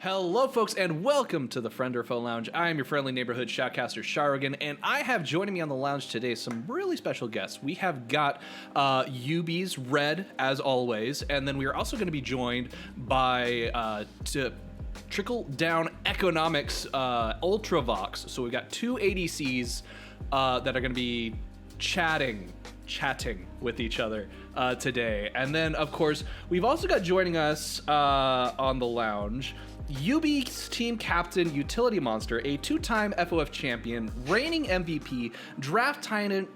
Hello, folks, and welcome to the Friend or FoF Lounge. I am your friendly neighborhood shoutcaster, Sharogen, and I have joining me on the lounge today some really special guests. We have got Yubi's Red, as always, and then we are also going to be joined by Trickle Down Economics Ultravox. So we've got two ADCs that are going to be chatting with each other today. And then, of course, we've also got joining us on the lounge Yubi's team captain, Utility Monster, a two-time FoF champion, reigning MVP, draft tyrant,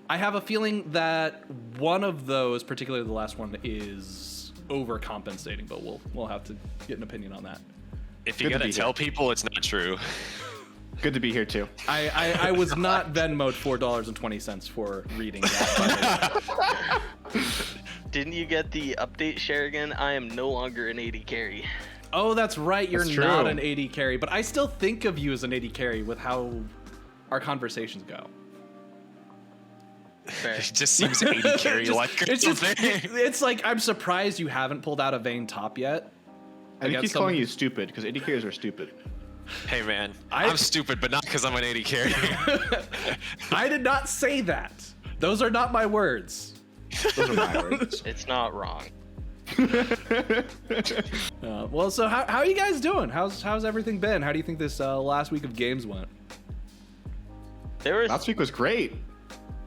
I have a feeling that one of those, particularly the last one, is overcompensating, but we'll have to get an opinion on that. If you're gonna tell people it's not true. Good to be here too. I was not Venmo'd $4.20 for reading that. Didn't you get the update, Sharogen? I am no longer an AD carry. Oh, that's right. You're That's not true. an AD carry, but I still think of you as an AD carry with how our conversations go. Fair. It just seems 80 carry like It's like I'm surprised you haven't pulled out a Vayne top yet. I think he's calling you stupid because AD carries are stupid. Hey man, I'm stupid, but not because I'm an 80 carry. I did not say that. Those are not my words. Those are my words. It's not wrong. Well, so how are you guys doing? How's everything been? How do you think this last week of games went? Last week was great.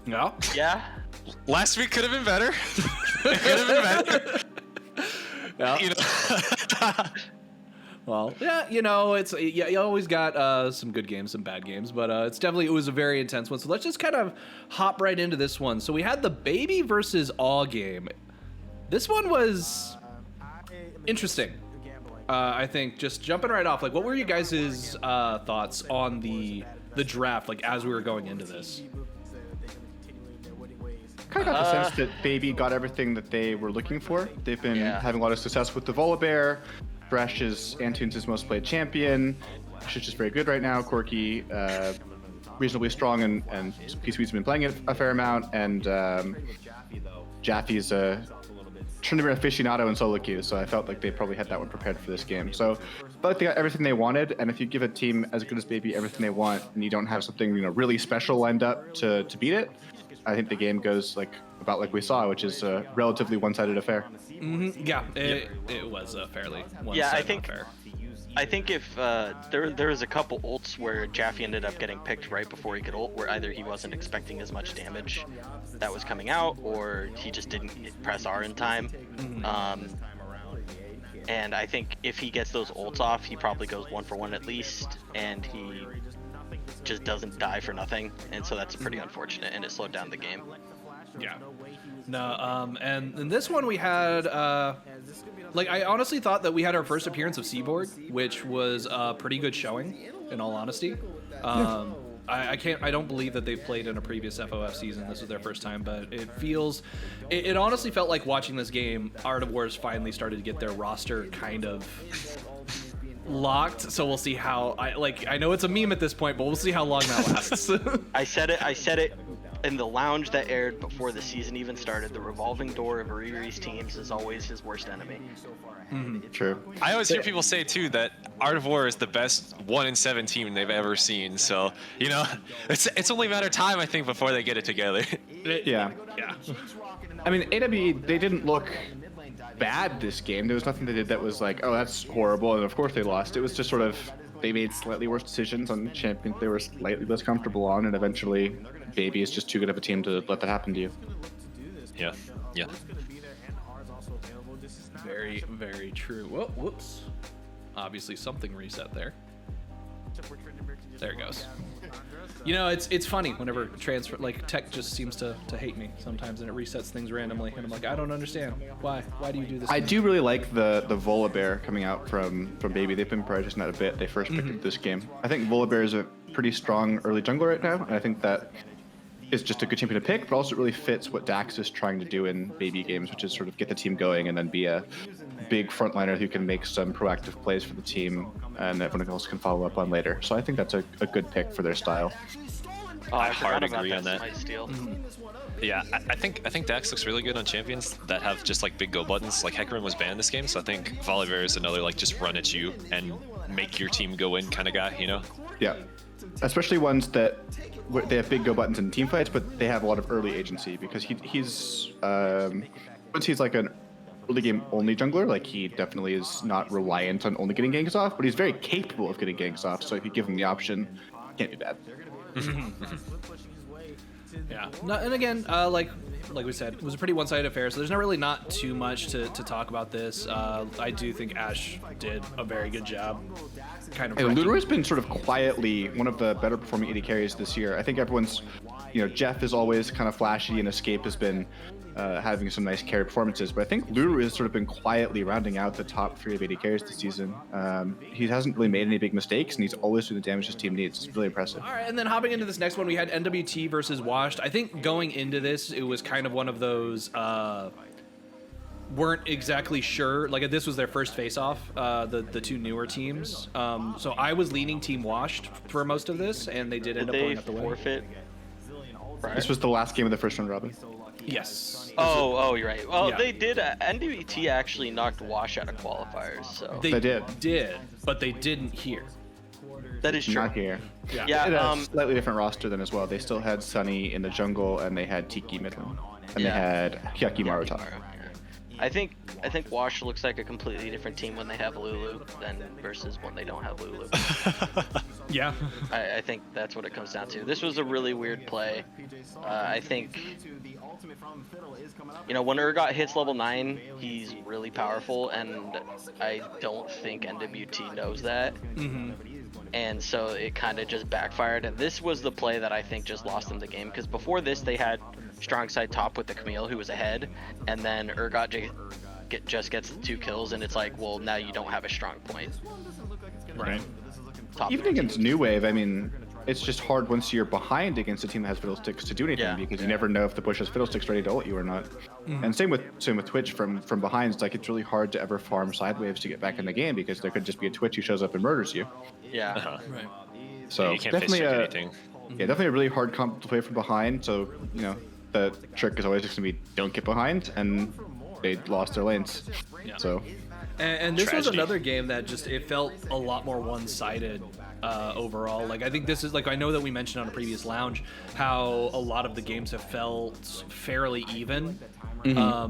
Yeah. Yeah. Last week could have been better. It could have been better. Yeah. You know. Well, yeah, you always got some good games, some bad games, but it was a very intense one. So let's just kind of hop right into this one. So we had the Baby versus All game. This one was interesting. I think just jumping right off, like, what were you guys' thoughts on the draft, like, as we were going into this? Kind of got the sense that Baby got everything that they were looking for. They've been having a lot of success with the Volibear. Thresh is Antunes' most played champion. She's just very good right now. Corki, reasonably strong, and P-Sweet's been playing it a fair amount. And Jaffe's a tournament aficionado in solo queue, so I felt like they probably had that one prepared for this game. So I felt like they got everything they wanted, and if you give a team as good as Baby everything they want, and you don't have something really special lined up to beat it, I think the game goes about like we saw, which is a relatively one-sided affair. Mm-hmm. Yeah, it was a fairly one-sided affair. I think if there was a couple ults where Jaffe ended up getting picked right before he could ult, where either he wasn't expecting as much damage that was coming out, or he just didn't press R in time. Mm-hmm. And I think if he gets those ults off, he probably goes 1-for-1 at least, and he just doesn't die for nothing, and so that's pretty unfortunate, and it slowed down the game. Yeah. No, and in this one we had, I honestly thought that we had our first appearance of Seaboard, which was a pretty good showing, in all honesty. I don't believe that they've played in a previous FoF season. This was their first time, but it honestly felt like watching this game, Art of Wars finally started to get their roster kind of locked, so we'll see how I know it's a meme at this point, but we'll see how long that lasts. I said it in the lounge that aired before the season even started. The revolving door of Ariri's teams is always his worst enemy. Mm-hmm. True. I always hear people say too that Art of War is the best 1-in-7 team they've ever seen. So it's only a matter of time, I think, before they get it together. Yeah. I mean, AWE, they didn't look bad this game. There was nothing they did that was like, oh, that's horrible, and of course they lost. It was just sort of, they made slightly worse decisions on champions they were slightly less comfortable on, and eventually Baby is just too good of a team to let that happen to you. Yeah. Very, very true. Whoa, whoops. Obviously something reset there. There it goes. It's funny whenever tech just seems to hate me sometimes, and it resets things randomly, and I'm like, I don't understand. Why do you do this? I do really like the Volibear coming out from Baby. They've been prioritizing that a bit. They first picked it this game. I think Volibear is a pretty strong early jungler right now, and I think that is just a good champion to pick, but also it really fits what Dax is trying to do in Baby games, which is sort of get the team going and then be a big frontliner who can make some proactive plays for the team and everyone else can follow up on later. So I think that's a good pick for their style. Oh, I I forgot hard about agree that on that. smite steal. Yeah, I think Dax looks really good on champions that have just like big go buttons. Like Hecarim was banned this game, so I think Volibear is another like just run at you and make your team go in kind of guy, you know? Yeah, especially ones that they have big go buttons in team fights, but they have a lot of early agency because he's once he's like an early game only jungler, like he definitely is not reliant on only getting ganks off, but he's very capable of getting ganks off. So if you give him the option, can't be bad. Yeah. No, and again, like we said, it was a pretty one-sided affair, so there's not too much to talk about this. I do think Ash did a very good job. Kind of. And Ludora's been sort of quietly one of the better performing AD carries this year. I think everyone's, Jeff is always kind of flashy, and Escape has been having some nice carry performances. But I think Ludora has sort of been quietly rounding out the top 3 of AD carries this season. He hasn't really made any big mistakes, and he's always doing the damage his team needs. It's really impressive. All right, and then hopping into this next one, we had NWT versus Washed. I think going into this, it was kind of one of those weren't exactly sure. Like this was their first face-off, the two newer teams. So I was leaning Team Washed for most of this, and they did end up pulling up the win. Forfeit? This was the last game of the first round robin. Yes. Oh, you're right. Well, Yeah. they did. NWT actually knocked Wash out of qualifiers, so They They did. but they didn't here. that is true. Not here. Yeah. They had Yeah. a slightly different roster than as well. They still had Sunny in the jungle, and they had Tiki mid lane, and they had Hyaki Maru top. I think Wash looks like a completely different team when they have Lulu than versus when they don't have Lulu. Yeah. I think that's what it comes down to. This was a really weird play. I think, when Urgot hits level 9, he's really powerful, and I don't think NWT knows that. And so it kind of just backfired. And this was the play that I think just lost them the game, because before this they had strong side top with the Camille, who was ahead, and then Urgot just gets the 2 kills, and it's like, well, now you don't have a strong point. Right. Top Even 13. against New Wave, I mean, it's just hard once you're behind against a team that has fiddlesticks to do anything, Yeah. because you never know if the bush has fiddlesticks ready to ult you or not. And same with Twitch from behind. It's like it's really hard to ever farm side waves to get back in the game, because there could just be a Twitch who shows up and murders you. Yeah. Right. So You can't definitely face anything. definitely a really hard comp to play from behind. So the trick is always just gonna be don't get behind, and they lost their lanes. Yeah. So And this was Tragedy. another game that just it felt a lot more one-sided overall. Like I think this is I know that we mentioned on a previous lounge how a lot of the games have felt fairly even,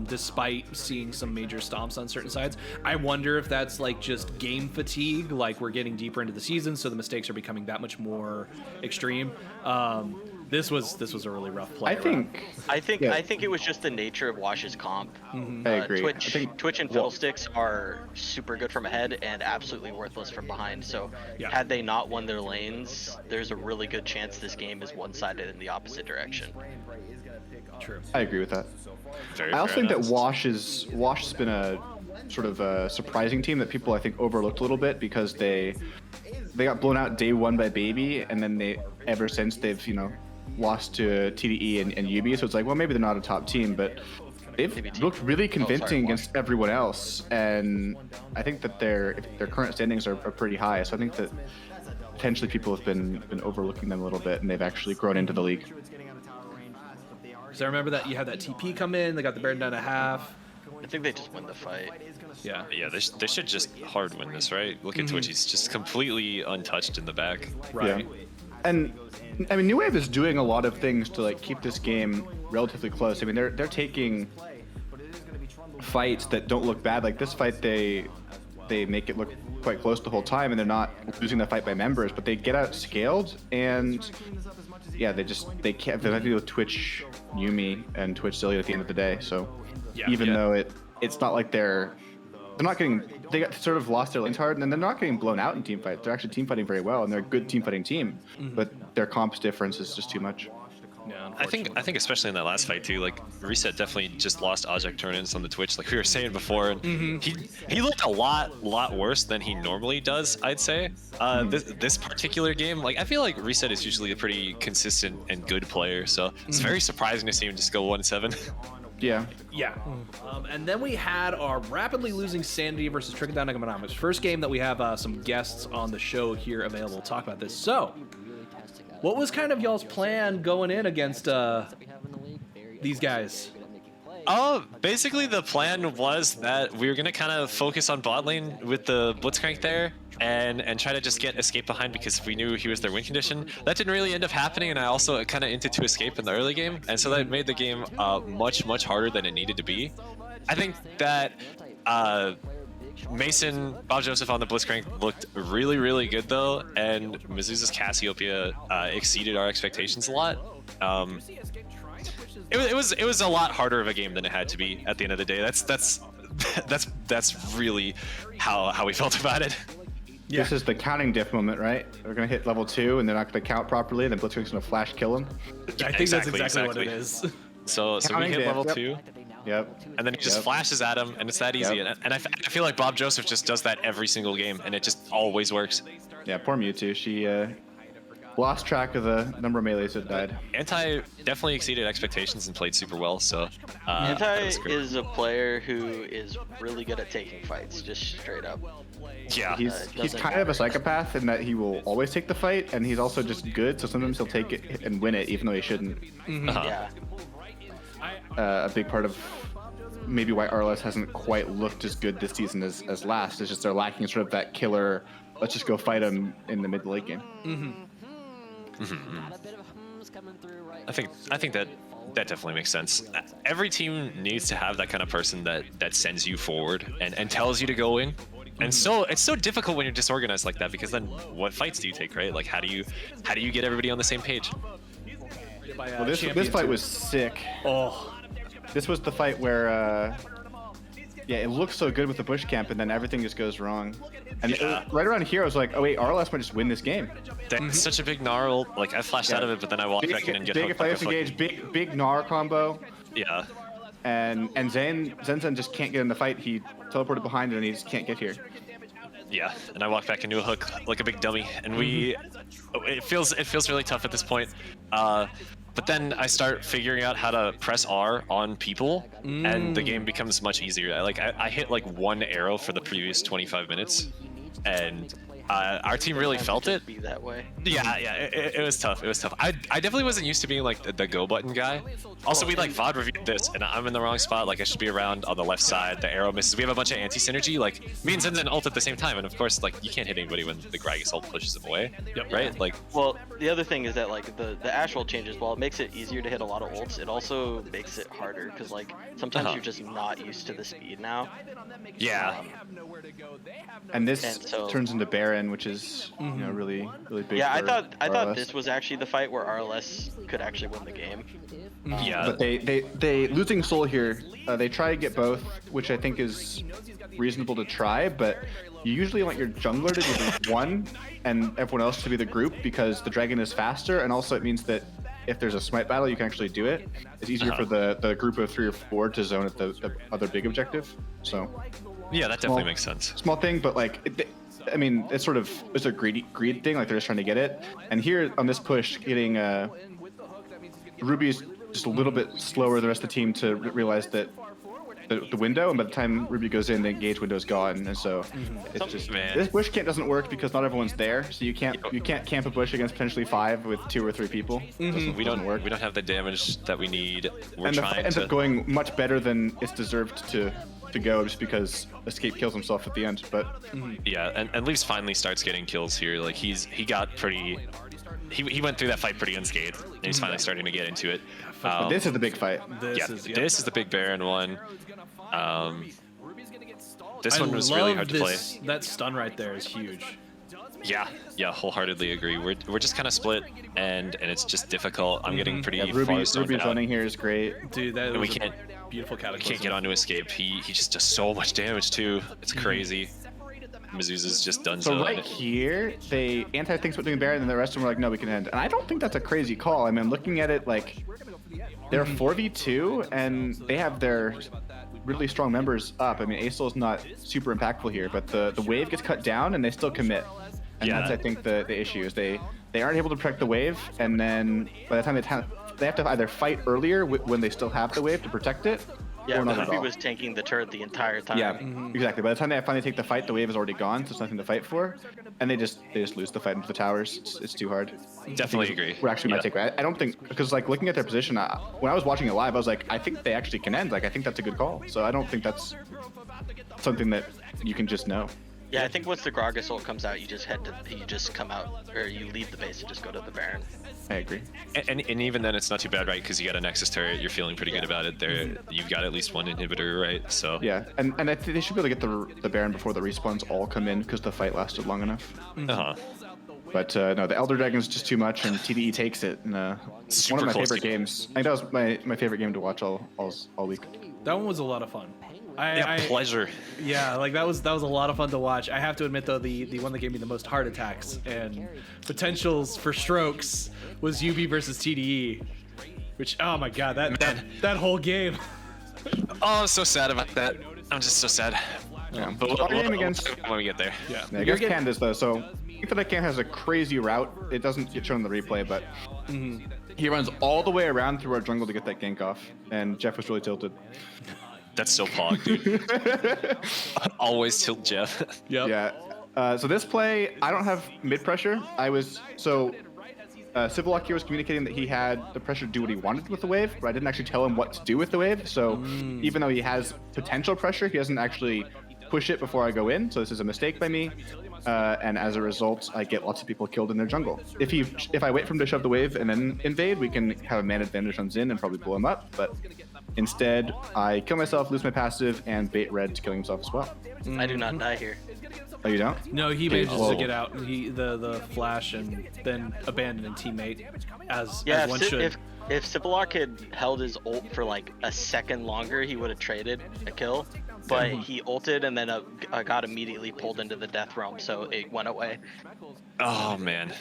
despite seeing some major stomps on certain sides. I wonder if that's just game fatigue. Like we're getting deeper into the season, so the mistakes are becoming that much more extreme. This was a really rough play. I think I think it was just the nature of Wash's comp. I agree. Twitch, I think Twitch and Fiddlesticks are super good from ahead and absolutely worthless from behind. So Yeah. had they not won their lanes, there's a really good chance this game is one-sided in the opposite direction. True. I agree with that. Very I also fair think that analysis. Wash has been a sort of a surprising team that people I think overlooked a little bit, because they got blown out day 1 by Baby, and then ever since they've lost to TDE and Yubi. So it's like, well, maybe they're not a top team, but they've looked really convincing against everyone else, and I think that their current standings are pretty high. So I think that potentially people have been overlooking them a little bit, and they've actually grown into the league. So I remember that you had that TP come in. They got the Baron down to half. I think they just win the fight. Yeah. Yeah, they should just hard win this, right? Look at Twitch; he's just completely untouched in the back. Right. Yeah. And I mean, New Wave is doing a lot of things to keep this game relatively close. I mean, they're taking fights that don't look bad. Like this fight, they make it look quite close the whole time, and they're not losing the fight by members, but they get outscaled, and yeah, they can't. They're not dealing with Twitch Yumi and Twitch Zillia at the end of the day. So Yeah. even Yeah. though it's not like they're not getting, they got sort of lost their lanes hard, and then they're not getting blown out in team fights. They're actually team fighting very well, and they're a good team fighting team, but their comps difference is just too much. Yeah. I think especially in that last fight too, Reset definitely just lost Ajak turn-ins on the Twitch, like we were saying before, and he looked a lot worse than he normally does, I'd say. This particular game, I feel like Reset is usually a pretty consistent and good player, so it's very surprising to see him just go 1-7. Yeah. Yeah. And then we had our rapidly losing Sanity versus Trickle Down Economics. First game that we have some guests on the show here available to talk about this. So, What was kind of y'all's plan going in against these guys? Basically the plan was that we were gonna kind of focus on bot lane with the Blitzcrank there and try to just get escape behind because we knew he was their win condition. That didn't really end up happening, and I also kind of inted to escape in the early game, and so that made the game much harder than it needed to be. I think that Mason, Bob Joseph on the Blitzcrank looked really good though, and Mizuza's Cassiopeia exceeded our expectations a lot. It was a lot harder of a game than it had to be at the end of the day. That's really how we felt about it. Yeah. This is the counting diff moment, right? We're gonna hit level 2 and they're not gonna count properly, and then Blitzcrank's gonna flash kill him. I think that's exactly what it is. So we Counting hit diff, level yep. 2. Yep. And then he just flashes at him, and it's that easy. Yep. And I feel like Bob Joseph just does that every single game, and it just always works. Yeah, poor Mewtwo. She lost track of the number of melees that died. Anti definitely exceeded expectations and played super well. So that Anti was great. is a player who is really good at taking fights, just straight up. Yeah. He's doesn't kind of a matter. psychopath in that he will always take the fight, and he's also just good. So sometimes he'll take it and win it, even though he shouldn't. Yeah. A big part of maybe why RLS hasn't quite looked as good this season as last is just they're lacking sort of that killer. Let's just go fight him in the mid to late game. I think that definitely makes sense. Every team needs to have that kind of person that sends you forward and tells you to go in. And so it's so difficult when you're disorganized like that, because then what fights do you take, right? Like how do you get everybody on the same page? Well, this fight was sick. Oh, This was the fight where, yeah, it looks so good with the bush camp, and then everything just goes wrong. And right around here, I was like, oh wait, RLS might just win this game. That's such a big gnarl. Like I flashed out of it, but then I walked back in and get big hooked like a players engage, big gnar combo, Yeah. and Zen just can't get in the fight. He teleported behind and he just can't get here. Yeah, and I walked back into a hook like a big dummy, and it feels really tough at this point. But then I start figuring out how to press R on people, and the game becomes much easier. I hit like one arrow for the previous 25 minutes, and our team really felt it. Be that way. Yeah, it was tough. It was tough. I definitely wasn't used to being like the go button guy. Also, we like VOD reviewed this, and I'm in the wrong spot. Like I should be around on the left side. The arrow misses. We have a bunch of anti-synergy. Like me and Zenzen ult at the same time, and of course, like you can't hit anybody when the Gragas ult pushes him away. Yep. Right? Like Well, the other thing is that like the Ash ult changes, while it makes it easier to hit a lot of ults, it also makes it harder because like sometimes you're just not used to the speed now. yeah. And this And so- turns into Baron, which is you know really big. Yeah, I for thought RLS. this was actually the fight where RLS could actually win the game. Yeah. But they losing soul here. They try to get both, which I think is reasonable to try. But you usually want your jungler to be the one, and everyone else to be the group, because the dragon is faster, and also it means that if there's a smite battle, you can actually do it. It's easier for the group of 3 or 4 to zone at the other big objective. So Yeah, that definitely Small- makes sense. small thing, but like. I mean, it's a greed thing. Like they're just trying to get it. And here on this push, getting Ruby's just a little bit slower. The rest of the team to realize that the window, and by the time Ruby goes in, the engage window's gone. And so it's just Man. this bush camp doesn't work because not everyone's there. So you can't camp a bush against potentially 5 with 2 or 3 people. We don't have the damage that we need. We're And the trying fight ends to. up going much better than it's deserved to go, just because Escape kills himself at the end. But Yeah, and Leafs finally starts getting kills here. Like he got pretty. He went through that fight pretty unscathed, and he's finally starting to get into it. but this is the big fight. This is the big Baron one. This one was I really love hard to play. That stun right there is huge. Yeah, wholeheartedly agree. We're just kind of split, and it's just difficult. I'm getting pretty Yeah, far zoned Ruby's out. running here is great. Dude, that And we was a can't- beautiful We cataclysm. can't get onto escape. He just does so much damage too. It's crazy. Mizuza's just done So right here, they anti thinks about doing Baron, and the rest of them were like, no, we can end. And I don't think that's a crazy call. I mean, looking at it, like, they're 4v2, and they have their really strong members up. I mean, Acel's not super impactful here, but the wave gets cut down, and they still commit. And Yeah. that's, I think, the issue is they aren't able to protect the wave, and then by the time they have to either fight earlier when they still have the wave to protect it, Yeah, or not at Yubi all. was tanking the turret the entire time. Yeah, exactly. By the time they finally take the fight, the wave is already gone, so there's nothing to fight for, and they just lose the fight into the towers. It's too hard. Definitely agree. We're actually my takeaway. I don't think, because like looking at their position, when I was watching it live, I was like, I think they actually can end. Like I think that's a good call. So I don't think that's something that you can just know. Yeah, I think once the Gragas ult comes out, you just come out, or you leave the base and just go to the Baron. I agree. And even then, it's not too bad, right? Because you got a Nexus turret, you're feeling pretty good about it. There, you've got at least one inhibitor, right? So Yeah, and I think they should be able to get the Baron before the respawns all come in because the fight lasted long enough. But no, the Elder Dragon's just too much, and TDE takes it. And, one Super of my close favorite to- games. I think that was my favorite game to watch all week. That one was a lot of fun. pleasure. Yeah, like that was a lot of fun to watch. I have to admit though, the one that gave me the most heart attacks and potentials for strokes was Yubi versus TDE, which oh my god, that whole game. Oh, I'm so sad about that. I'm just so sad. Yeah. But Our game against when we get there. Yeah, against Candace though, so Infinite has a crazy route. It doesn't get shown in the replay, but he runs all the way around through our jungle to get that gank off, and Jeff was really tilted. That's so pog, dude. Always tilt Jeff. Yep. Yeah. So this play, I don't have mid pressure. Civillock here was communicating that he had the pressure to do what he wanted with the wave, but I didn't actually tell him what to do with the wave. So even though he has potential pressure, he doesn't actually push it before I go in. So this is a mistake by me. And as a result, I get lots of people killed in their jungle. If I wait for him to shove the wave and then invade, we can have a man advantage on Xin and probably blow him up. But instead, I kill myself, lose my passive, and bait red to killing himself as well. I do not die here. Oh, you don't? No, he manages Whoa. to get out. The flash and then abandon a teammate as Yeah, one should. if Civillock had held his ult for like a second longer, he would have traded a kill. But he ulted and then got immediately pulled into the death realm, so it went away. Oh man,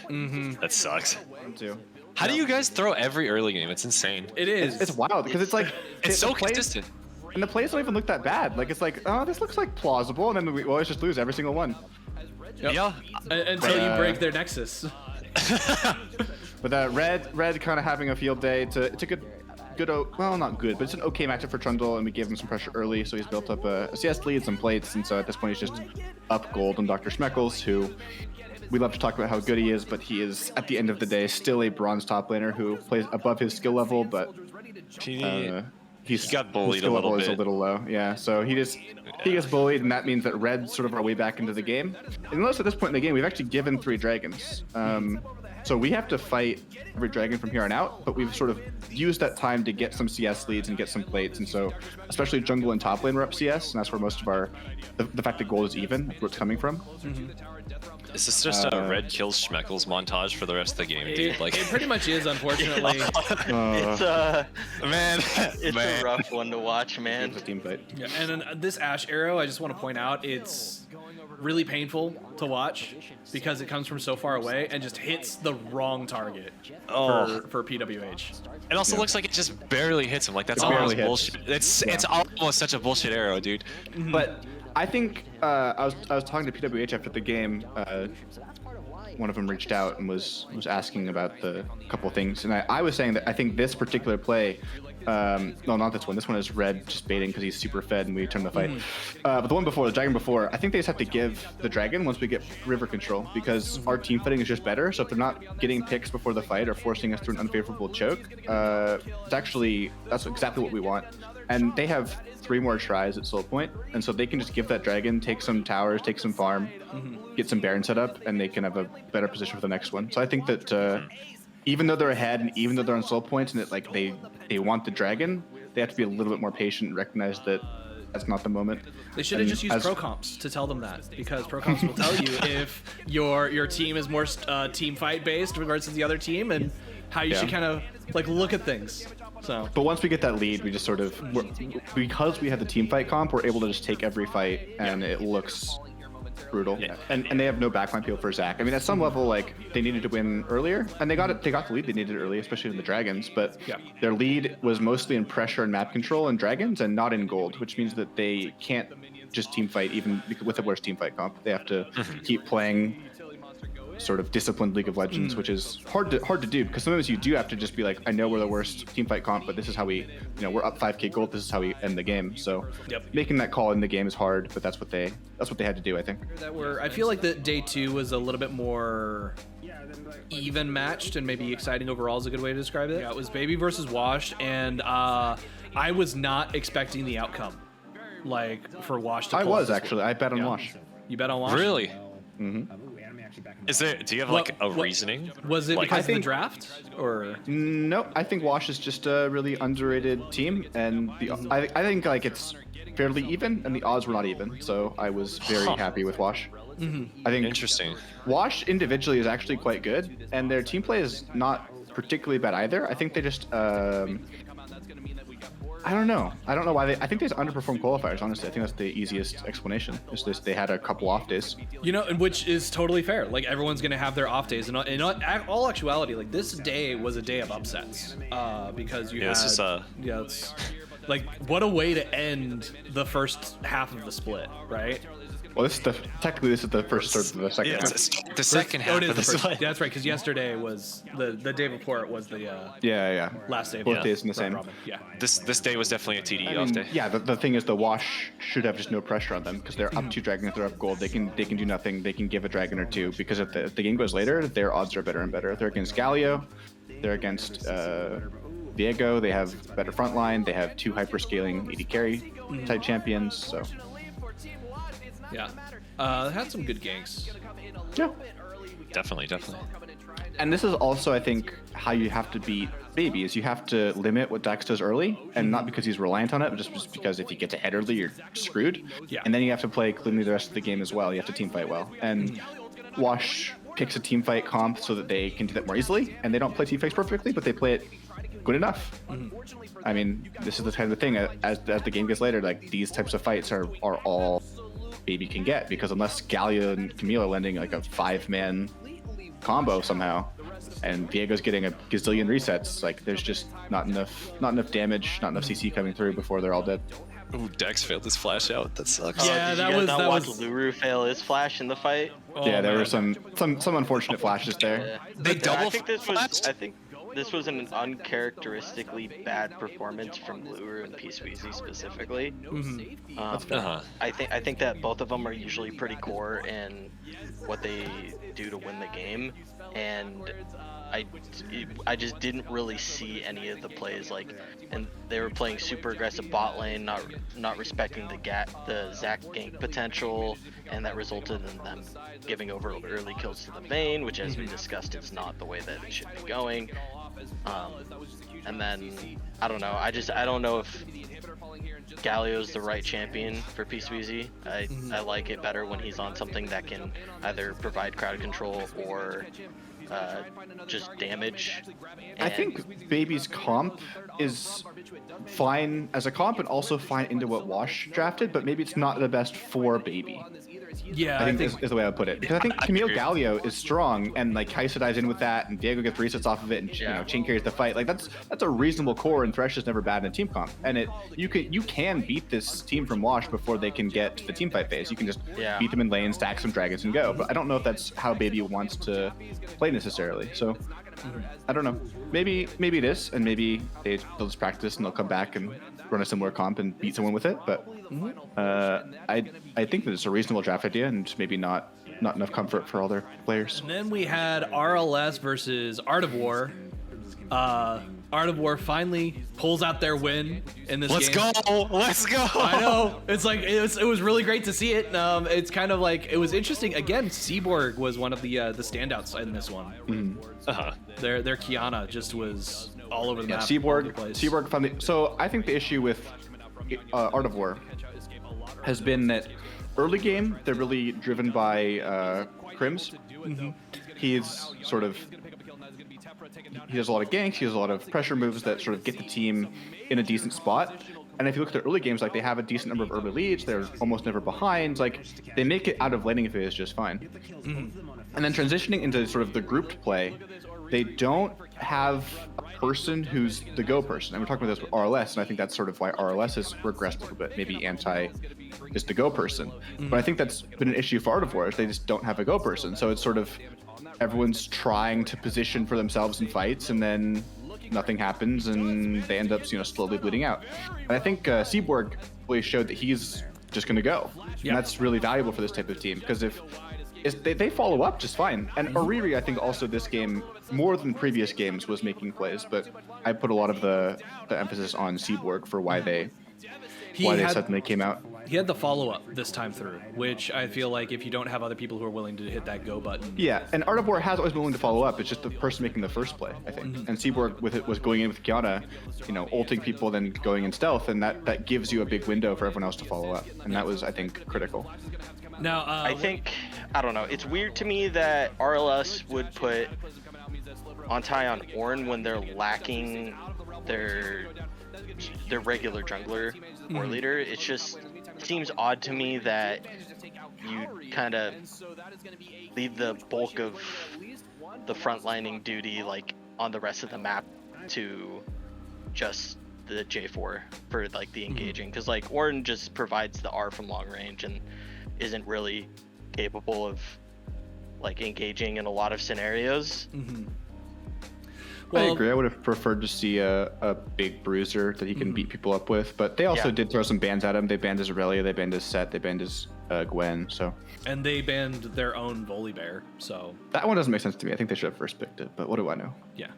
that sucks. Him too. How do you guys throw every early game? It's insane. It is. It's wild because it's like It's so the plays- consistent. and the plays don't even look that bad. Like it's like, oh, this looks like plausible, and then we always just lose every single one. Yep. Yeah. Until you break their nexus. But red kind of having a field day. It's a good, well, not good, but it's an okay matchup for Trundle, and we gave him some pressure early, so he's built up a CS lead, some plates, and so at this point he's just up gold on Dr. Schmeckles, who we love to talk about how good he is, but he is at the end of the day still a bronze top laner who plays above his skill level, but He his got bullied a skill level little is a bit. little low. Yeah, so he gets bullied, and that means that red's sort of our way back into the game. And notice at this point in the game, we've actually given 3 dragons. So we have to fight every dragon from here on out, but we've sort of used that time to get some CS leads and get some plates. And so, especially jungle and top lane, we're up CS, and that's where most of the fact that gold is even, where it's coming from. Is this just a red kills Schmeckles montage for the rest of the game, dude? Like, It pretty much is, unfortunately. It's man, it's man. a rough one to watch, man. It's a team fight. Yeah, and then this Ashe arrow, I just want to point out, it's really painful to watch because it comes from so far away and just hits the wrong target for PWH. It also looks like it just barely hits him. Like that's barely almost hits. bullshit. It's almost such a bullshit arrow, dude. But I think I was talking to PWH after the game. One of them reached out and was asking about the couple things, and I was saying that I think this particular play, no, not this one. This one is red just baiting because he's super fed and we turn the fight. But the one before, the dragon before, I think they just have to give the dragon once we get river control because our team fighting is just better. So if they're not getting picks before the fight or forcing us through an unfavorable choke, that's exactly what we want. And they have 3 more tries at Soul Point, and so they can just give that dragon, take some towers, take some farm, get some Baron set up, and they can have a better position for the next one. So I think that even though they're ahead and even though they're on Soul Point and that like they want the dragon, they have to be a little bit more patient and recognize that that's not the moment. They should have just used pro comps to tell them that, because pro comps will tell you if your team is more team fight based versus the other team and how you should kind of like look at things. So, but once we get that lead, we just sort of because we have the team fight comp, we're able to just take every fight, and it looks brutal. Yeah. And they have no backline peel for Zach. I mean, at some level, like they needed to win earlier, and they got it. They got the lead they needed early, especially in the dragons. But their lead was mostly in pressure and map control and dragons, and not in gold, which means that they can't just team fight even with the worst team fight comp. They have to keep playing sort of disciplined League of Legends, which is hard to do, because sometimes you do have to just be like, I know we're the worst team fight comp, but this is how we, we're up 5k gold. This is how we end the game. So making that call in the game is hard, but that's what they had to do, I think. I feel like that day 2 was a little bit more even matched and maybe exciting overall is a good way to describe it. Yeah, it was Baby versus Washed, and I was not expecting the outcome, like for Wash to pull actually. I bet on Wash. You bet on Wash? Really? Mm-hmm. Do you have like a reasoning? Was it like, because of the draft, or? No, I think Wash is just a really underrated team, and I think like it's fairly even, and the odds were not even, so I was very happy with Wash. I think interesting. Wash individually is actually quite good, and their team play is not particularly bad either. I think they just I don't know why I think they just underperformed qualifiers, honestly. I think that's the easiest explanation. It's just they had a couple off days. Which is totally fair. Like, everyone's going to have their off days. And in all actuality, like, this day was a day of upsets. Because you had... it's like, what a way to end the first half of the split, right? Well, technically this is the first third of the second half. It's the second half of the split. Yeah, that's right, because yesterday was the day before it was the last day. Both days in the same. Yeah. This day was definitely a TDE off day. Yeah, the thing is the Wash should have just no pressure on them, because they're up 2 dragons, they're up gold. They can do nothing. They can give a dragon or 2, because if the game goes later, their odds are better and better. They're against Galio, they're against Diego. They have better front line. They have 2 hyper-scaling AD carry type champions. So yeah, had some good ganks. Yeah, definitely. And this is also, I think, how you have to beat Baby, is you have to limit what Dax does early, and not because he's reliant on it, but just because if you get ahead early, you're screwed. Yeah. And then you have to play cleanly the rest of the game as well. You have to team fight well. And Wash picks a team fight comp so that they can do that more easily, and they don't play team fights perfectly, but they play it good enough. I mean, this is the kind of thing, as the game gets later, like, these types of fights are all Baby can get, because unless Galio and Camille are landing like a 5-man combo somehow, and Diego's getting a gazillion resets, like, there's just not enough damage, not enough CC coming through before they're all dead. Ooh, Dex failed his flash out. That sucks. Yeah, did you guys not watch Luru fail his flash in the fight? Yeah, there were some unfortunate flashes there. Yeah. They double I think this was an uncharacteristically bad performance from Luru and P-Sweezy specifically. I think that both of them are usually pretty core in what they do to win the game, and I just didn't really see any of the plays, like, and they were playing super aggressive bot lane, not respecting the Zac gank potential, and that resulted in them giving over early kills to the Vayne, which, as we discussed, is not the way that it should be going. And then I don't know. I don't know if Galio's the right champion for P-Sweezy. I like it better when he's on something that can either provide crowd control or just damage. I think Baby's comp is fine as a comp, and also fine into what Wash drafted, but maybe it's not the best for Baby. Yeah, I think is the way I would put it. Because I think Camille Galio is strong, and like Kaisa dives in with that, and Diego gets resets off of it, and chain carries the fight. Like that's a reasonable core, and Thresh is never bad in a team comp. And you can beat this team from Wash before they can get to the team fight phase. You can just beat them in lane, stack some dragons, and go. But I don't know if that's how Baby wants to play necessarily. So I don't know. Maybe it is, and maybe they'll just practice and they'll come back and run a similar comp and beat someone with it. But I think that it's a reasonable draft idea, and maybe not enough comfort for all their players. And then we had RLS versus Art of War. Art of War finally pulls out their win in this game. Let's go! I know. It's like it was really great to see it. It's kind of like it was interesting. Again, Seaborg was one of the standouts in this one. Their Kiana just was all over the map. Seaborg finally. So I think the issue with Art of War has been that early game they're really driven by Crims. He's sort of. He has a lot of ganks, he has a lot of pressure moves that sort of get the team in a decent spot. And if you look at their early games, like they have a decent number of early leads, they're almost never behind, like they make it out of laning phase just fine. And then transitioning into sort of the grouped play, they don't have a person who's the go person. And we're talking about this with RLS, and I think that's sort of why RLS has regressed a little bit. Maybe Anti is the go person. But I think that's been an issue for Art of War, is they just don't have a go person. So it's sort of everyone's trying to position for themselves in fights, and then nothing happens, and they end up, slowly bleeding out. And I think Seaborg really showed that he's just going to go, and that's really valuable for this type of team, because if they follow up just fine. And Oriri, I think also this game, more than previous games, was making plays, but I put a lot of the emphasis on Seaborg for why they suddenly came out. He had the follow-up this time through, which I feel like if you don't have other people who are willing to hit that go button. Yeah, and Artibor has always been willing to follow up. It's just the person making the first play, I think. And Seaborg was going in with Kiana, ulting people, then going in stealth, and that gives you a big window for everyone else to follow up. And that was, I think, critical. Now, I don't know. It's weird to me that RLS would put Ontai on Ornn when they're lacking their regular jungler or leader. It just seems odd to me that you kind of leave the bulk of the frontlining duty like on the rest of the map to just the J4 for like the engaging, because like Ornn just provides the R from long range and isn't really capable of like engaging in a lot of scenarios. Well, I agree. I would have preferred to see a big bruiser that he can beat people up with, but they also did throw some bans at him. They banned his Aurelia, they banned his Set, they banned his Gwen. So. And they banned their own Volibear. So that one doesn't make sense to me. I think they should have first picked it, but what do I know? Yeah.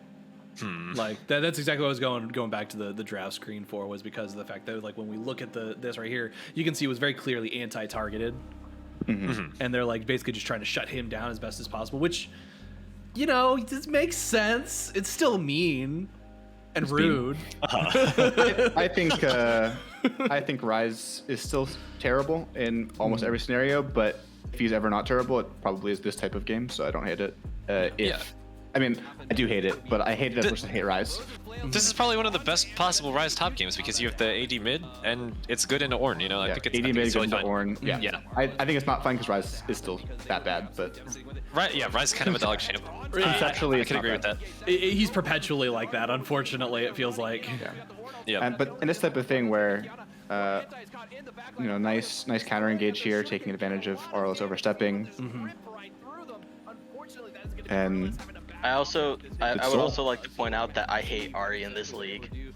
Like that's exactly what I was going back to the draft screen for, was because of the fact that like when we look at this right here, you can see it was very clearly anti-targeted, and they're like basically just trying to shut him down as best as possible, which this makes sense. It's still mean and rude. I think Ryze is still terrible in almost every scenario, but if he's ever not terrible, it probably is this type of game, so I don't hate it. I mean, I do hate it, but I hate it as much as I hate Ryze. This is probably one of the best possible Ryze top games because you have the AD mid, and it's good into Ornn, I think it's AD mid, good into fine. Ornn. Yeah. I think it's not fine because Ryze is still that bad, but... Ryze is kind of a dog champ. Conceptually, I can agree with that. He's perpetually like that, unfortunately, it feels like. Yeah. But in this type of thing where, nice counter engage here, taking advantage of RLS overstepping. And... I would also like to point out that I hate Ahri in this league.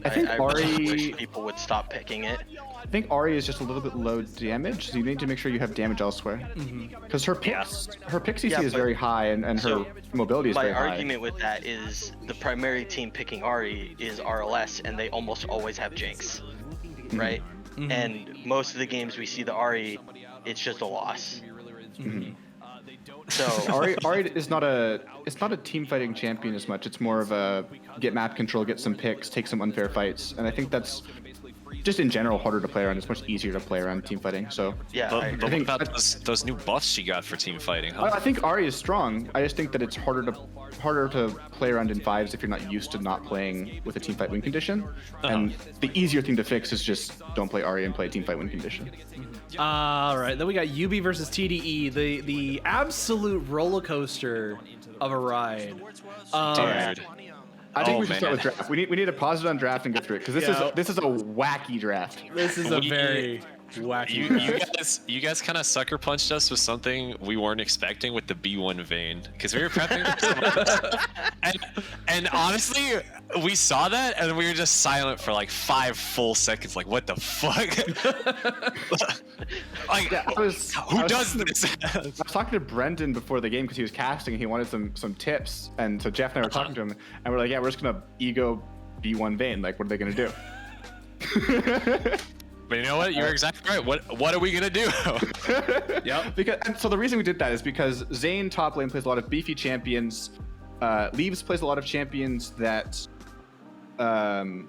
I think really wish people would stop picking it. I think Ahri is just a little bit low damage, so you need to make sure you have damage elsewhere. Because her pick CC is very high, and her mobility is very high. My argument with that is the primary team picking Ahri is RLS, and they almost always have Jinx, right? And most of the games we see the Ahri, it's just a loss. So Ahri is not a team fighting champion as much. It's more of a get map control, get some picks, take some unfair fights, and I think that's just in general harder to play around. It's much easier to play around team fighting. So I think about those new buffs she got for team fighting. Huh? I think Ahri is strong. I just think that it's harder to play around in fives if you're not used to not playing with a team fight win condition. And the easier thing to fix is just don't play Ahri and play a team fight win condition. All right, then we got Yubi versus TDE, the absolute roller coaster of a ride. Dude. I think we should start with draft. We need to pause it on draft and go through it because this is a wacky draft. This is a very wacky draft. You guys kind of sucker punched us with something we weren't expecting with the B1 Vayne, because we were prepping and honestly we saw that and we were just silent for like 5 full seconds, like what the fuck. Who does this? I was talking to Brendan before the game because he was casting and he wanted some tips, and so Jeff and I were talking to him and we're like, we're just gonna ego B1 Vayne, like what are they gonna do? But you know what? You're exactly right. What are we gonna do? So the reason we did that is because Zane top lane plays a lot of beefy champions. Leaves plays a lot of champions that don't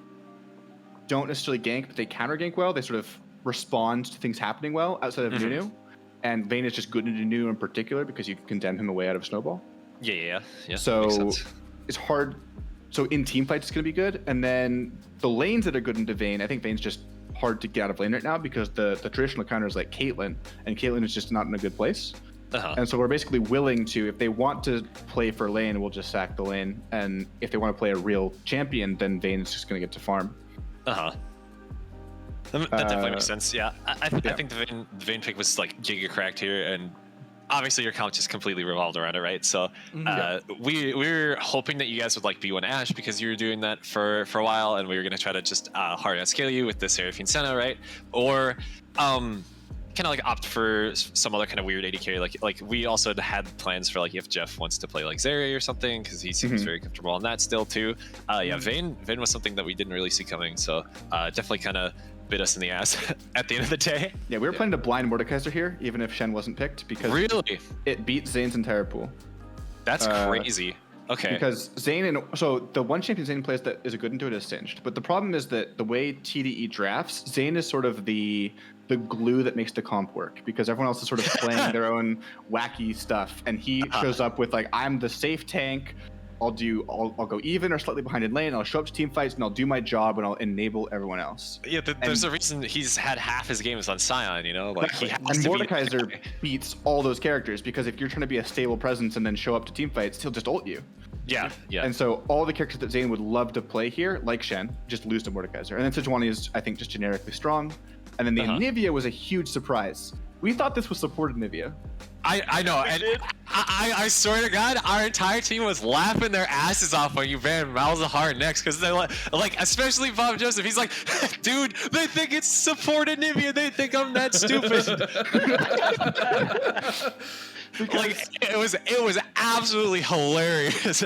necessarily gank, but they counter gank well. They sort of respond to things happening well outside of Nunu. And Vayne is just good into Nunu in particular because you can condemn him away out of Snowball. Yeah. So it's hard. So in team fights, it's gonna be good. And then the lanes that are good into Vayne, I think Vayne's just hard to get out of lane right now because the traditional counter is like Caitlyn, and Caitlyn is just not in a good place. And so we're basically willing to, if they want to play for lane, we'll just sack the lane, and if they want to play a real champion, then Vayne's just going to get to farm. That definitely makes sense. I think the Vayne pick was like giga cracked here, and obviously your comp just completely revolved around it, right? So we're hoping that you guys would like B1 Ash because you were doing that for a while, and we were gonna try to just hard outscale you with the Seraphine Senna, right? Or kind of like opt for some other kind of weird AD carry. Like we also had plans for like if Jeff wants to play like Zeri or something because he seems very comfortable on that still too. Vayne was something that we didn't really see coming, so definitely kind of bit us in the ass at the end of the day. Yeah, we were planning to blind Mordekaiser here, even if Shen wasn't picked, because really it beat Zane's entire pool. That's crazy. Okay. Because Zane so the one champion Zane plays that is a good into it is Singed, but the problem is that the way TDE drafts, Zane is sort of the glue that makes the comp work because everyone else is sort of playing their own wacky stuff, and he shows up with like, I'm the safe tank. I'll go even or slightly behind in lane. I'll show up to team fights and I'll do my job and I'll enable everyone else. Yeah, there's a reason he's had half his games on Sion, you know? Like, he has and to Mordekaiser beats all those characters because if you're trying to be a stable presence and then show up to team fights, he'll just ult you. Yeah. And so all the characters that Zane would love to play here, like Shen, just lose to Mordekaiser. And then Sejuani is, I think, just generically strong. And then the Anivia was a huge surprise. We thought this was supported Anivia. I know, and I swear to God, our entire team was laughing their asses off when you banned Malzahar next, because they're like, especially Bob Joseph, he's like, dude, they think it's supported Nivea, they think I'm that stupid. Like, it was absolutely hilarious.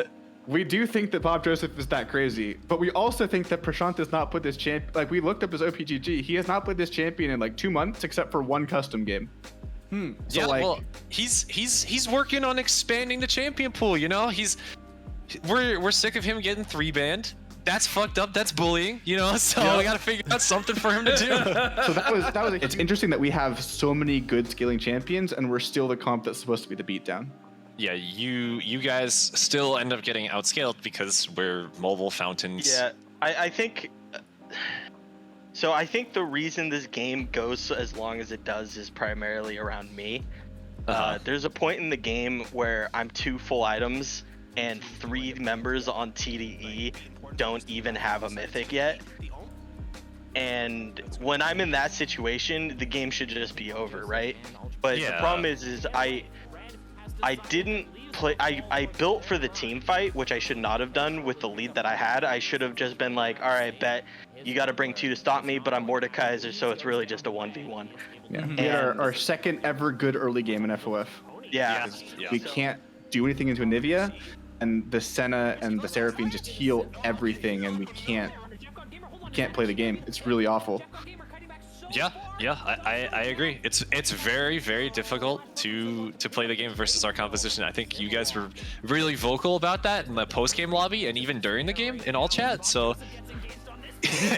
We do think that Bob Joseph is that crazy, but we also think that Prashant has not put this champion. Like, we looked up his OPGG, he has not played this champion in like 2 months, except for one custom game. So yeah, like, well, he's working on expanding the champion pool. You know, we're sick of him getting 3 banned. That's fucked up. That's bullying. You know, so we gotta figure out something for him to do. So that was. It's interesting that we have so many good scaling champions, and we're still the comp that's supposed to be the beatdown. Yeah, you guys still end up getting outscaled because we're mobile fountains. Yeah, I think. So I think the reason this game goes as long as it does is primarily around me. There's a point in the game where I'm 2 full items and 3 members on TDE don't even have a mythic yet. And when I'm in that situation, the game should just be over, right? But the problem is I didn't play. I built for the team fight, which I should not have done with the lead that I had. I should have just been like, all right, bet you got to bring 2 to stop me, but I'm Mordekaiser, so it's really just a 1v1. Yeah, we had our second ever good early game in FoF. Yeah. We can't do anything into Anivia, and the Senna and the Seraphine just heal everything, and we can't play the game. It's really awful. Yeah, I agree. It's very, very difficult to play the game versus our composition. I think you guys were really vocal about that in the post-game lobby and even during the game in all chat. So,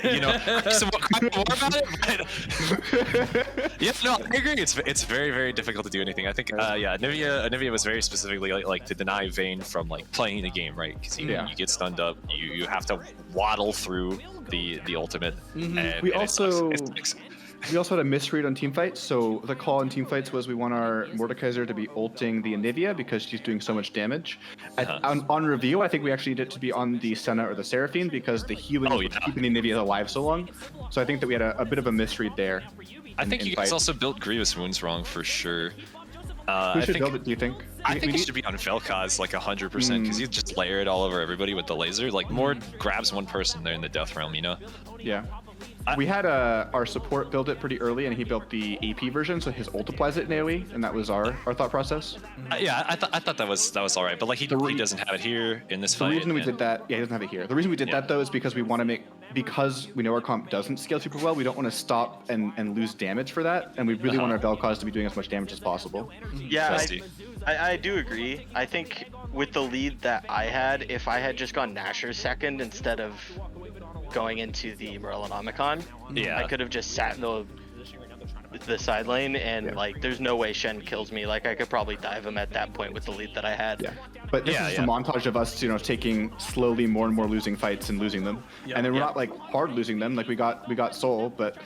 you know, some more about it. But yeah, no, I agree. It's very, very difficult to do anything. I think, Anivia was very specifically like to deny Vayne from like playing the game, right? Because you get stunned up, you have to waddle through the ultimate. And We it also sucks. we also had a misread on teamfights. So the call in teamfights was we want our Mordekaiser to be ulting the Anivia because she's doing so much damage. On review, I think we actually need it to be on the Senna or the Seraphine because the healing was keeping the Anivia alive so long. So I think that we had a bit of a misread there. I think you guys also built Grievous Wounds wrong for sure. Who should build it, do you think? I think it should be on Vel'Koz like 100% because you just layer it all over everybody with the laser. Like, Mord grabs one person there in the Death Realm, you know? Yeah. We had our support build it pretty early, and he built the AP version, so his ult applies it in AoE, and that was our thought process. Yeah, I thought that was all right, but like he doesn't have it here in this fight. The reason we did that, he doesn't have it here. The reason we did that though is because we want to because we know our comp doesn't scale super well, we don't want to stop and lose damage for that, and we really want our Vel'Koz to be doing as much damage as possible. Yeah, I do agree. I think with the lead that I had, if I had just gone Nashor second instead of going into the Morellonomicon, I could have just sat in the side lane and like there's no way Shen kills me. Like I could probably dive him at that point with the lead that I had. Yeah. But this is a montage of us, taking slowly more and more losing fights and losing them. And then we're not like hard losing them. Like we got Soul, but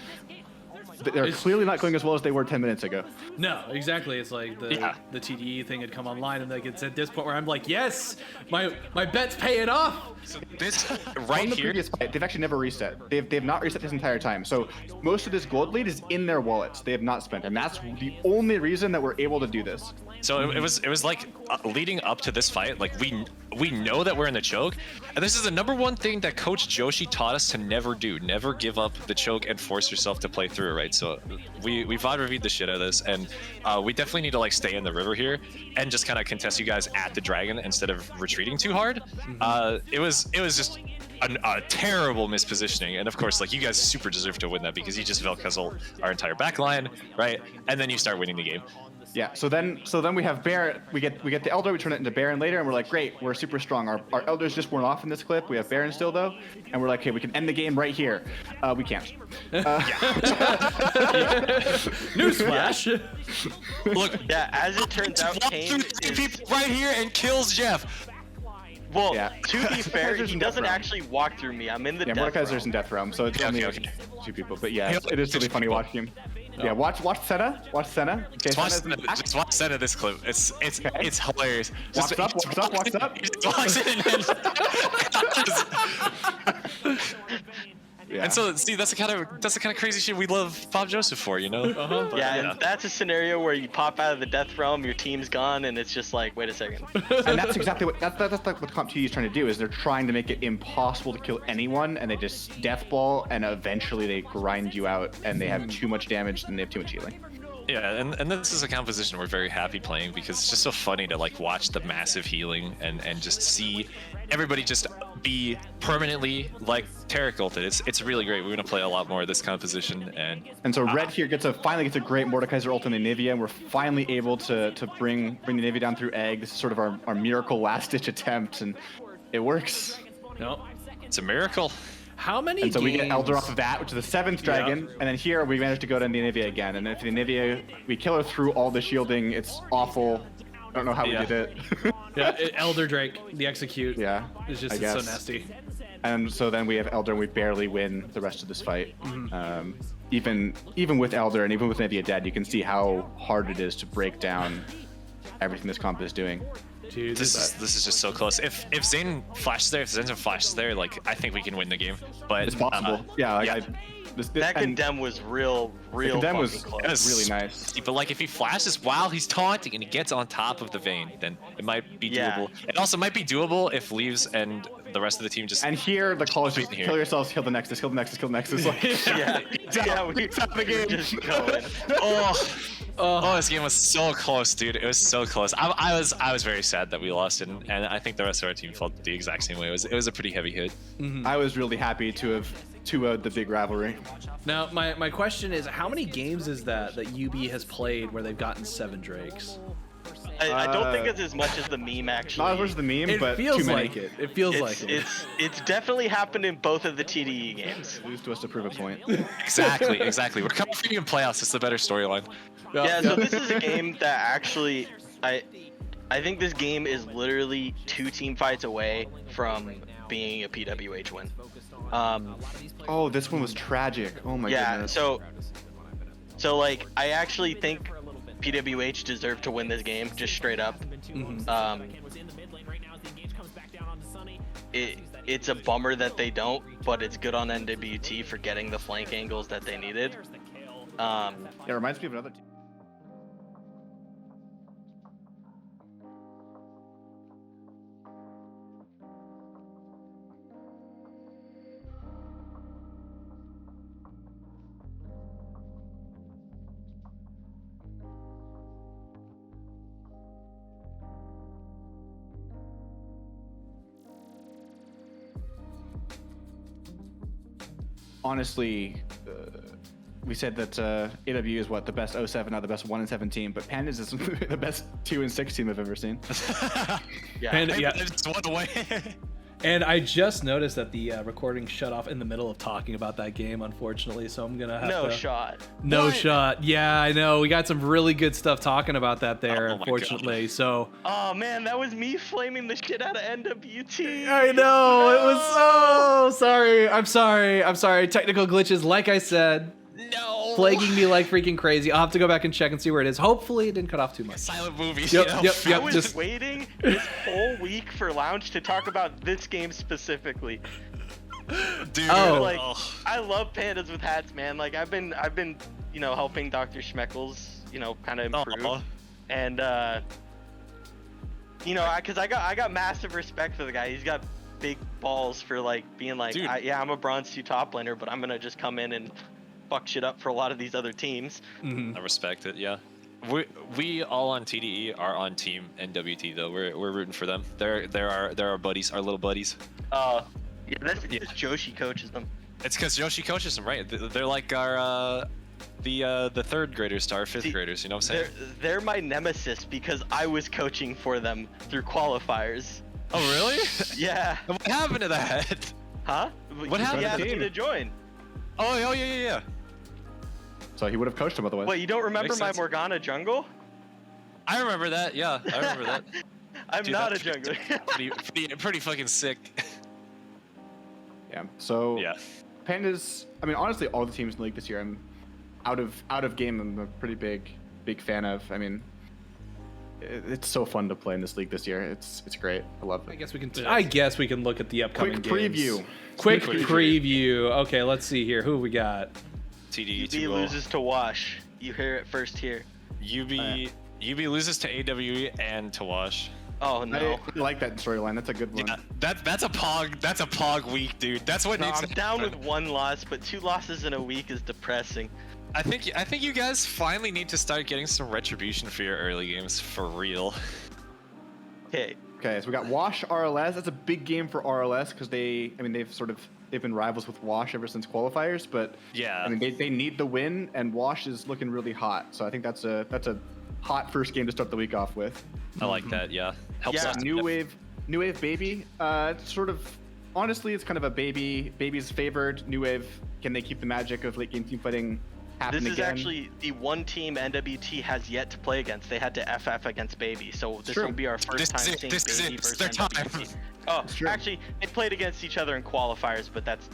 They're clearly not going as well as they were 10 minutes ago. No, exactly. It's like the TDE thing had come online, and like it's at this point where I'm like, yes, my bet's paying off. So this On right the here. previous fight, they've actually never reset. They've not reset this entire time. So most of this gold lead is in their wallets. They have not spent, and that's the only reason that we're able to do this. So it was like leading up to this fight, like we know that we're in the choke, and this is the number one thing that Coach Joshi taught us to never do: never give up the choke and force yourself to play through it, right? So we VOD reviewed the shit out of this, and we definitely need to like stay in the river here and just kind of contest you guys at the dragon instead of retreating too hard. It was just a terrible mispositioning, and of course, like, you guys super deserve to win that because you just Vel'Quezzle our entire back line, right? And then you start winning the game. Yeah. So then we have Baron. We get the Elder. We turn it into Baron later, and we're like, great, we're super strong. Our Elders just weren't off in this clip. We have Baron still though, and we're like, okay, we can end the game right here. We can't. Newsflash. Look, Yeah, as it turns out, Kane is... people right here and kills Jeff. Well, Yeah. to be fair, Mordekaiser's he in Death doesn't Realm. actually walk through me. I'm in the Yeah, death Mordekaiser's realm. in Death Realm, so it's Yeah, only okay. two people. But yeah, it is really funny watching him. Yeah, watch Senna. Watch Senna. Okay, Just watch, Senna's in the back. just watch Senna this clip. It's hilarious. Walks up, walks up, walks up. He just walks in and Yeah. And so, see, that's the kind of crazy shit we love Bob Joseph for, you know? But, Yeah, and that's a scenario where you pop out of the death realm, your team's gone, and it's just like, wait a second. And that's exactly what that's like what Comp TD is trying to do. Is they're trying to make it impossible to kill anyone, and they just death ball, and eventually they grind you out, and they have too much damage, and they have too much healing. Yeah, and this is a composition we're very happy playing because it's just so funny to like watch the massive healing and just see everybody just be permanently like Tarek ulted. It's really great. We're gonna play a lot more of this composition, And so Red here finally gets a great Mordekaiser ult on the Nivea, and we're finally able to bring the Nivea down through egg. This is sort of our miracle last ditch attempt, and it works. No. it's a miracle. How many And so games? we get Elder off of that, which is the 7th dragon, and then here we managed to go to the Nivea again. And if the Nivea, we kill her through all the shielding. It's awful. I don't know how Yeah. we did it. Yeah, Elder Drake, the execute. Yeah, It's just I it's so guess. nasty. And so then we have Elder, and we barely win the rest of this fight. Even with Elder and even with Nivea dead, you can see how hard it is to break down everything this comp is doing. Dude, This is just so close. If Zane flashes there, if Zane's flashes there, like, I think we can win the game. But It's possible. Yeah, like, yeah. That and condemn was real condemn was fucking close. It was really nice. But like, if he flashes while he's taunting and he gets on top of the vein, then it might be Yeah. doable. It also might be doable if Leaves and the rest of the team just. And here the call is just Here. kill yourselves, kill the Nexus, kill the Nexus, kill the Nexus. Like, Yeah, yeah, we the game. just going. Oh, this game was so close, dude. It was so close. I was very sad that we lost it, and I think the rest of our team felt the exact same way. It was a pretty heavy hit. I was really happy to have 2-0'd the big rivalry. Now, my question is, how many games is that Yubi has played where they've gotten 7 Drakes? I don't think it's as much as the meme actually. Not as much as the meme, It but feels too many. like it. It feels like it. It's definitely happened in both of the TDE games. Lose to us to prove a point. Exactly. We're coming for you in playoffs. It's the better storyline. Yeah, so this is a game that actually I think this game is literally 2 team fights away from being a PWH win. Oh, this one was tragic. Oh my Yeah, goodness. so like I actually think PWH deserved to win this game, just straight up. It's a bummer that they don't, but it's good on NWT for getting the flank angles that they needed. Yeah, it reminds me of another team. Honestly, we said that AW is what, the best 07, not the best 1-7 team, but Pandas is the best 2-6 team I've ever seen. Yeah. And, yeah. It's one away. And I just noticed that the recording shut off in the middle of talking about that game, unfortunately. So I'm gonna have No to. shot. No What? shot. Yeah, I know. We got some really good stuff talking about that there, Oh my unfortunately. So Oh man, that was me flaming the shit out of NWT. I know it was so sorry. I'm sorry. Technical glitches, like I said. No. plaguing me like freaking crazy. I'll have to go back and check and see where it is. Hopefully it didn't cut off too much. Silent movie. Yep, you know? yep, I yep. was Just waiting this whole week for Lounge to talk about this game specifically. Dude. Oh. Like, I love pandas with hats, man. Like, I've been, helping Dr. Schmeckles, kind of improve. Aw. And, because I got massive respect for the guy. He's got big balls for, like, being like, Dude. I'm a bronze 2 top laner, but I'm going to just come in and fuck shit up for a lot of these other teams. I respect it, yeah. We all on TDE are on team NWT though. We're rooting for them. They're our buddies, our little buddies. Yeah, that's because Joshi coaches them. It's because Yoshi coaches them, right? They're like our the third graders to our fifth graders. You know what I'm saying? They're my nemesis because I was coaching for them through qualifiers. Oh really? Yeah. What happened to that? Huh? What happened He to asked the me team? to join. Oh yeah. So he would have coached him otherwise. Wait, you don't remember Makes my sense. Morgana jungle? I remember that. Yeah, I remember that. I'm Dude, not a that's jungler. pretty fucking sick. Yeah. So Yeah. Pandas. I mean, honestly, all the teams in the league this year, I'm out of game. I'm a pretty big fan of. I mean, it's so fun to play in this league this year. It's great. I love I it. guess we can look at the upcoming Quick games. preview. Quick Quick preview. Okay, let's see here. Who have we got? TDE Yubi loses to Wash. You hear it first here. Yubi loses to AWE and to Wash. Oh no. I like that storyline. That's a good one. Yeah, that's a pog week, dude. That's what No, needs I'm to down with happen. 1 loss, but 2 losses in a week is depressing. I think you guys finally need to start getting some retribution for your early games for real. Okay. Okay, so we got Wash RLS. That's a big game for RLS because they've been rivals with Wash ever since qualifiers. But Yeah. I mean they need the win, and Wash is looking really hot. So I think that's a hot first game to start the week off with. I like that. Yeah. Helps Yeah. us. New Wave Baby. It's sort of honestly, it's kind of a baby's favored. New Wave. Can they keep the magic of late game team fighting happen This is again? actually the one team NWT has yet to play against. They had to FF against Baby, so this true. will be our This first is time it, seeing this is Baby it, versus it's their time. NWT. Oh, true. actually, they played against each other in qualifiers, but that's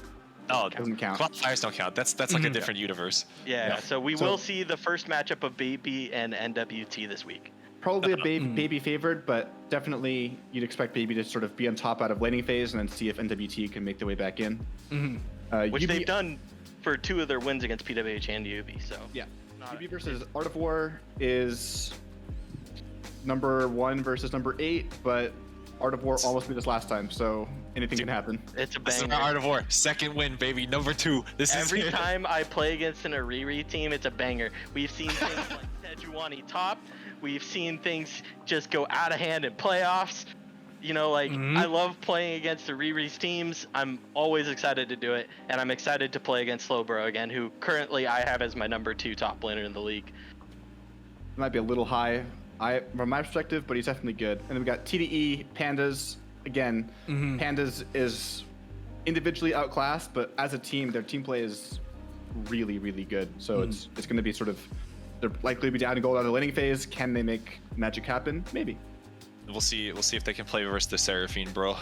Oh, Doesn't count. qualifiers don't count. That's like a different universe. yeah. So we So- will see the first matchup of Baby and NWT this week. Probably a baby favored, but definitely you'd expect Baby to sort of be on top out of laning phase and then see if NWT can make their way back in. Which UB they've done for 2 of their wins against PWH and Yubi. So Yeah. UB versus Art of War is number 1 versus number 8, but Art of War almost beat us last time, so anything can happen. it's a This is banger. our Art of War. Second win, baby. Number 2. This Every is it. time I play against an Ariri team, it's a banger. We've seen things like Sejuani top. We've seen things just go out of hand in playoffs. I love playing against Ariri's teams. I'm always excited to do it, and I'm excited to play against Slowbro again, who currently I have as my number 2 top laner in the league. Might be a little high from my perspective, but he's definitely good. And then we got TDE, Pandas. Again, Pandas is individually outclassed, but as a team, their team play is really, really good. So it's going to be sort of, they're likely to be down to go out of the laning phase. Can they make magic happen? Maybe. We'll see if they can play versus the Seraphine, bro.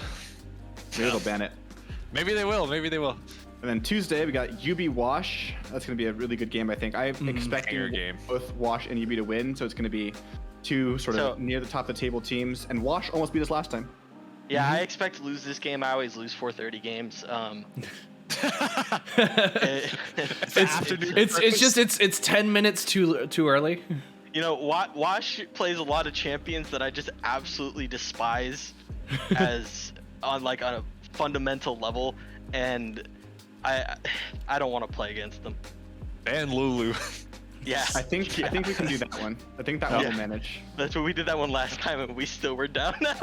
Maybe they'll ban it. Maybe they will. And then Tuesday, we got UB Wash. That's going to be a really good game, I think. I'm expecting Banger game. both Wash and UB to win, so it's going to be 2 sort of near the top of the table teams. And Wash almost beat us last time. Yeah, I expect to lose this game. I always lose 430 games. It's 10 minutes too early. Wash plays a lot of champions that I just absolutely despise as on a fundamental level, and I don't want to play against them. And Lulu. Yeah, I think we can do that one. I think that one will manage. that's what we did that one last time, and we still were down now.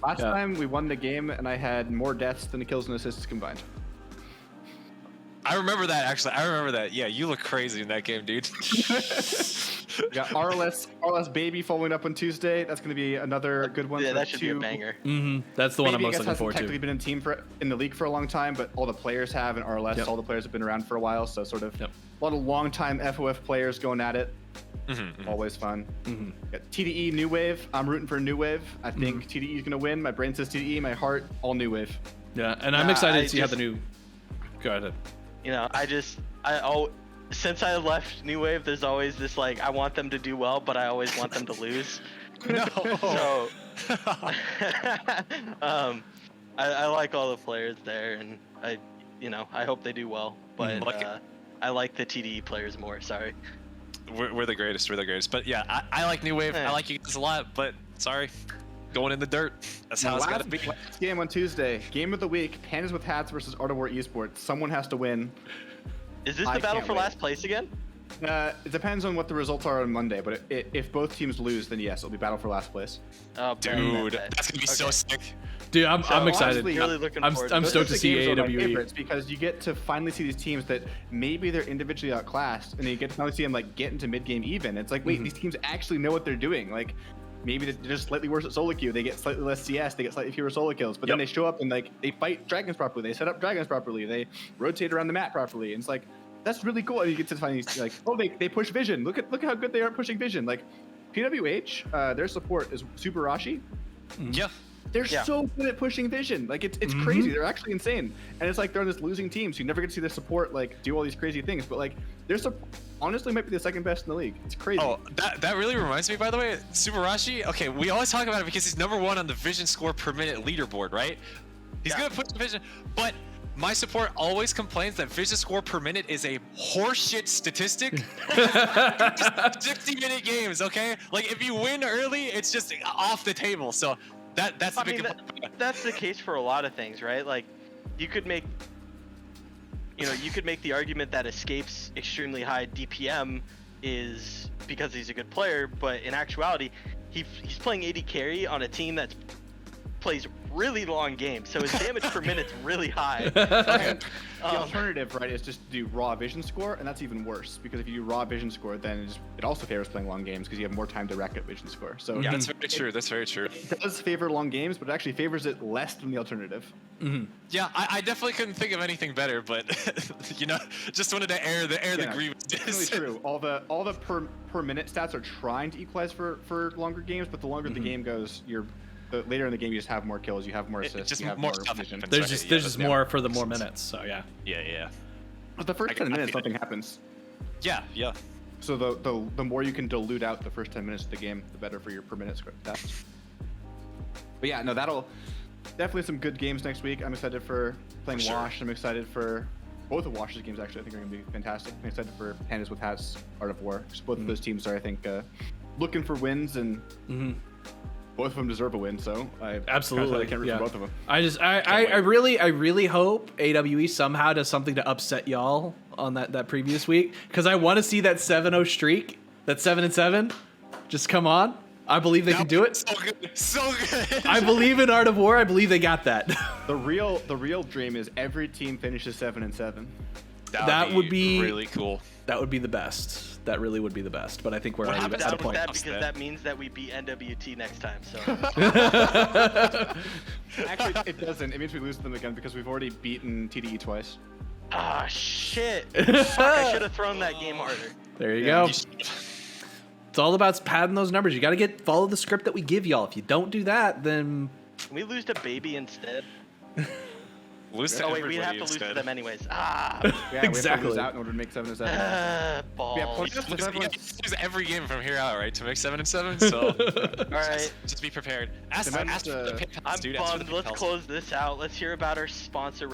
Last time we won the game, and I had more deaths than the kills and assists combined. I remember that actually. I remember that. Yeah, you look crazy in that game, dude. We got RLS Baby following up on Tuesday. That's going to be another good one. Yeah, for that should be a 2. banger. That's the one Baby, I'm most I guess, looking hasn't forward technically to. been in the league for a long time, but all the players have, and RLS, all the players have been around for a while, so sort of a lot of long-time FoF players going at it. Always fun. Got TDE New Wave. I'm rooting for New Wave. I think TDE is going to win. My brain says TDE. My heart, all New Wave. Yeah, and I'm excited to see how the new. Go ahead. Since I left New Wave, there's always this like I want them to do well, but I always want them to lose. No. So, I like all the players there, and I hope they do well. But I like the TDE players more. Sorry. We're the greatest. We're the greatest. But yeah, I like New Wave. I like you guys a lot. But sorry, going in the dirt. That's how it's gotta be. Last game on Tuesday. Game of the week. Pandas with Hats versus Art of War Esports. Someone has to win. Is this the battle for last place again? It depends on what the results are on Monday, but if both teams lose, then yes, it'll be battle for last place. Oh, dude, that's gonna be so sick. Dude, I'm excited. Honestly, really looking forward. I'm stoked to see AWE AWE because you get to finally see these teams that maybe they're individually outclassed, and then you get to finally see them like get into mid game even. It's like, wait, these teams actually know what they're doing. Like maybe they're just slightly worse at solo queue. They get slightly less CS. They get slightly fewer solo kills. But then they show up and like they fight dragons properly. They set up dragons properly. They rotate around the map properly. And it's like that's really cool. And you get to find these like, oh, they push vision. Look how good they are pushing vision. Like PWH, their support is super Rashi. Yeah. They're so good at pushing vision. Like it's crazy. They're actually insane. And it's like they're on this losing team, so you never get to see their support like do all these crazy things. But like their honestly might be the second best in the league. It's crazy. Oh, that really reminds me, by the way, Super Rashi. Okay, we always talk about it because he's #1 on the vision score per minute leaderboard, right? He's gonna put the vision, but my support always complains that vision score per minute is a horseshit statistic. 60-minute games, okay? Like if you win early, it's just off the table. So that's the big that's the case for a lot of things, right? Like you could make the argument that Escape's extremely high DPM is because he's a good player, but in actuality, he's playing AD carry on a team that plays really long games, so his damage per minute's really high. The alternative, right, is just to do raw vision score, and that's even worse because if you do raw vision score, then it also favors playing long games because you have more time to rack up vision score. So yeah, that's very true. That's very true. It does favor long games, but it actually favors it less than the alternative. Yeah, I definitely couldn't think of anything better, but just wanted to air the grievances. It's really true. All the per minute stats are trying to equalize for longer games, but the longer the game goes, later in the game you just have more kills, you have more assists, you have more vision. There's just more for the more minutes, so yeah. Yeah. But the first 10 minutes, nothing happens. Yeah. So the more you can dilute out the first 10 minutes of the game, the better for your per minute stats. But yeah, no, that'll definitely some good games next week. I'm excited for playing Wash. I'm excited for both of Wash's games, actually. I think are going to be fantastic. I'm excited for Pandas with Hats, Art of War. Both of those teams are, I think, looking for wins, and both of them deserve a win, so I absolutely can't root for both of them. I really hope AWE somehow does something to upset y'all on that previous week, because I want to see that 7-0 streak, that 7-7, just come on. I believe they can do it. So good. I believe in Art of War. I believe they got that. The real dream is every team finishes 7-7. That would be really cool. That would be the best. That really would be the best. But I think we're already at a point. That because that means that we beat NWT next time. So actually, it doesn't. It means we lose to them again because we've already beaten TDE twice. Ah, shit. Fuck, I should have thrown that game harder. There you go. It's all about padding those numbers. You got to follow the script that we give y'all. If you don't do that, then can we lose to Baby instead? We'd have to lose to them anyways. Yeah, exactly. We have to lose out in order to make 7-7. Balls. Yeah, lose every game from here out, right, to make 7-7. So, all right, just be prepared. Ask I'm bummed. Let's close this out. Let's hear about our sponsor.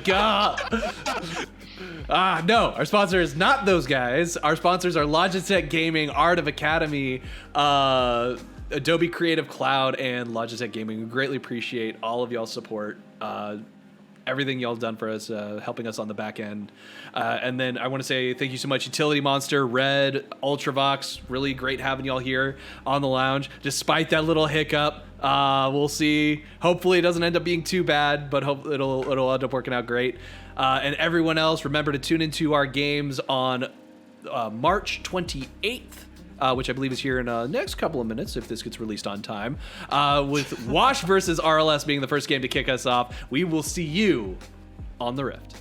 God. No, our sponsor is not those guys. Our sponsors are Logitech Gaming, Art of Academy, Adobe Creative Cloud, and Logitech Gaming. We greatly appreciate all of y'all's support. Everything y'all done for us, helping us on the back end. And then I want to say thank you so much, Utility Monster, Red, Ultravox. Really great having y'all here on the lounge. Despite that little hiccup, we'll see. Hopefully it doesn't end up being too bad, but hope it'll end up working out great. And everyone else, remember to tune into our games on March 28th. Which I believe is here in the next couple of minutes if this gets released on time, with Wash versus RLS being the first game to kick us off. We will see you on the Rift.